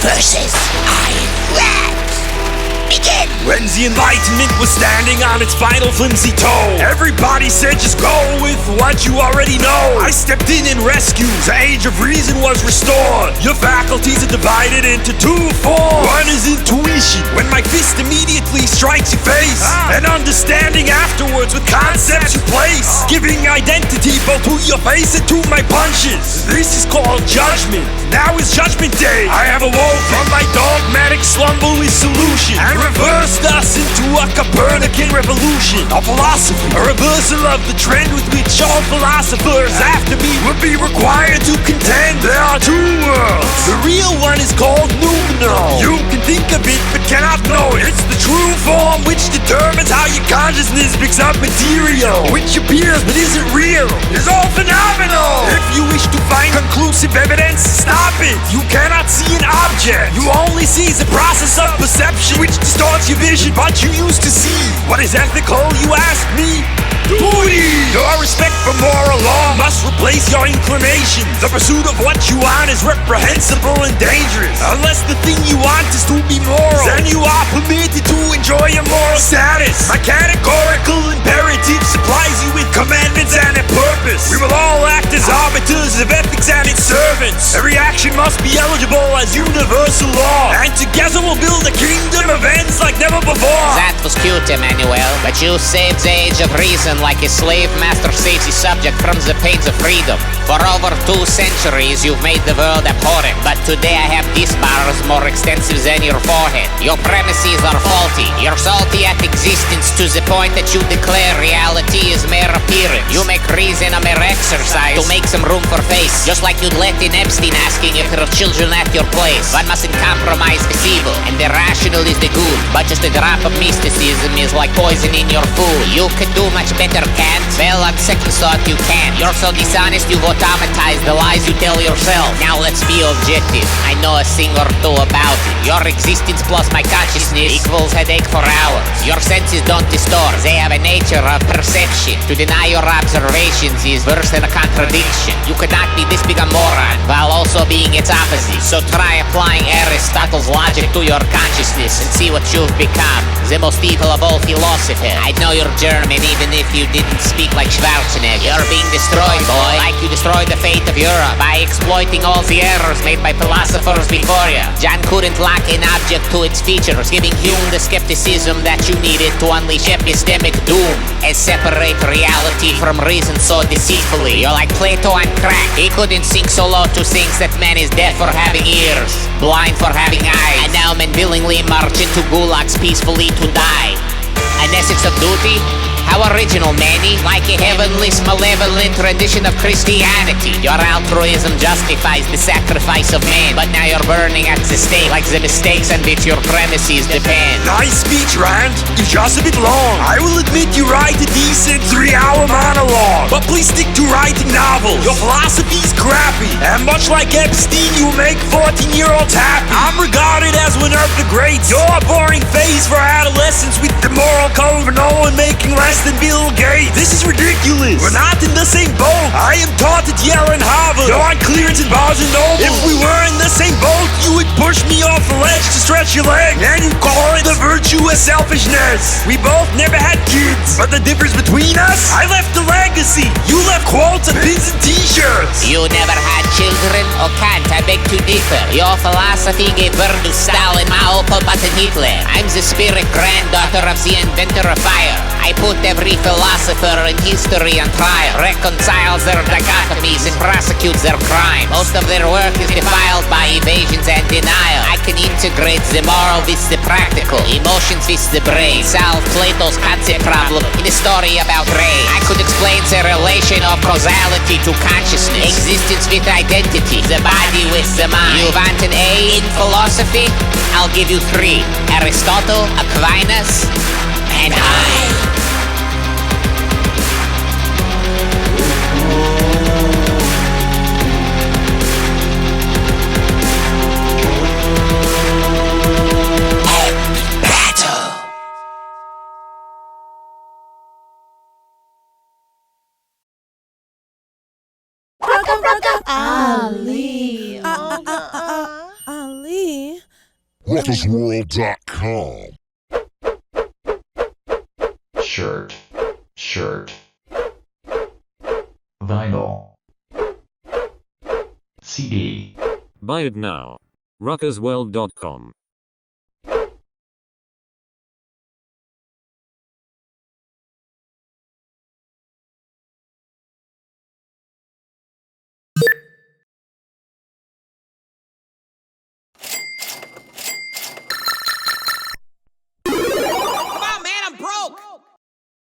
versus Iron Man. Begin! When the Enlightenment was standing on its final flimsy toe, everybody said just go with what you already know. I stepped in and rescued. The age of reason was restored. Your faculties are divided into two forms. One is intuition, when my fist immediately strikes your face, and understanding afterwards with concepts you place, giving identity both to your face and to my punches. This is called judgment. Now is judgment day. I have awoke from my dogmatic slumber with solution, and reversed us into a Copernican revolution. A philosophy, a reversal of the trend with which all philosophers after me would be required to contend. There are two worlds. The real one is called noumenal. You can think of it but cannot know it. It's the true form which determines how your consciousness picks up material, which appears but isn't real, is all phenomenal. If you wish to find conclusive evidence, stop it. You cannot see an object. You only see the process of perception, which distorts your vision, but you used to see. What is ethical, you ask me? Duty! Your respect for moral law must replace your inclination. The pursuit of what you want is reprehensible and dangerous, unless the thing you want is to be moral. Then you are permitted to enjoy your moral status. My categorical imperative supplies you with commandments and a purpose. We will all act as arbiters of ethics and its servants. Every action must be eligible as universal law, and together we'll build a kingdom of ends like never before. That was cute, Immanuel, but you saved the age of reason like a slave master saves his subject from the pains of freedom. For over 2 centuries you've made the world abhorrent, but today I have these bars more extensive than your forehead. Your premises are faulty. You're salty at existence to the point that you declare reality is mere appearance. You make reason a mere exercise to make some room for face, just like you'd let in Epstein asking if there are children at your place. One mustn't compromise the evil, and the rational is the good, but just a drop of mysticism is like poison in your food. You could do much better, Kant. Well, on second thought you can't. You're so dishonest you've automatized the lies you tell yourself. Now let's be objective. I know a thing or two about it. Your existence plus my consciousness equals headache for hours. Your senses don't distort. They have a nature of perception. To deny your observations is worse than a contradiction. You could not be this big a moron while also being its opposite. So try applying Aristotle's logic to your consciousness and see what you've become. The most evil of all philosophers. I know you're German even if you didn't speak like Schwarzenegger. You're being destroyed, boy, like you destroyed the fate of Europe by exploiting all the errors made by philosophers before you. John couldn't lock an object to its features, giving Hume the skepticism that you needed to unleash epistemic doom and separate reality from reason so deceitfully. You're like Plato on crack. He couldn't sing so low to things that man is deaf for having ears, blind for having eyes, and now men willingly march into gulags peacefully to die. An ethics of duty? How original, Manny, like a heavenly, malevolent rendition of Christianity. Your altruism justifies the sacrifice of man, but now you're burning at the stake like the mistakes on which your premises depend. Nice speech, Rand. You're just a bit long. I will admit you write a decent 3-hour monologue, but please stick to writing novels. Your philosophy's crappy, and much like Epstein, you make 14-year-olds happy. I'm regarded as one of the greats. You're a boring phase for adolescents with the moral code for no one making less than Bill Gates. This is ridiculous. We're not in the same boat. I am taught at Yale and Harvard. You're on clearance in Barnes & Noble. If we were in the same boat, you would push me off the ledge to stretch your leg, and you call it the virtue of selfishness. We both never had kids, but the difference between us, I left a legacy. You left quotes and pins and t-shirts. You never had children? Oh, Kant, I beg to differ. Your philosophy gave birth to Stalin, Mao, Pol Pot, and Hitler. I'm the spirit granddaughter of the inventor of fire. I put every philosopher in history on trial, reconciles their dichotomies and prosecutes their crime. Most of their work is defiled by evasions and denial. I can integrate the moral with the practical, emotions with the brain, solve Plato's concept problem in a story about rain. I could explain the relation of causality to consciousness, existence with identity, the body with the mind. You want an A in philosophy? I'll give you 3. Aristotle, Aquinas, and I. Rucka Rucka. Ali. Ali. ruckersworld.com. Shirt. Vinyl. CD. Buy it now. ruckersworld.com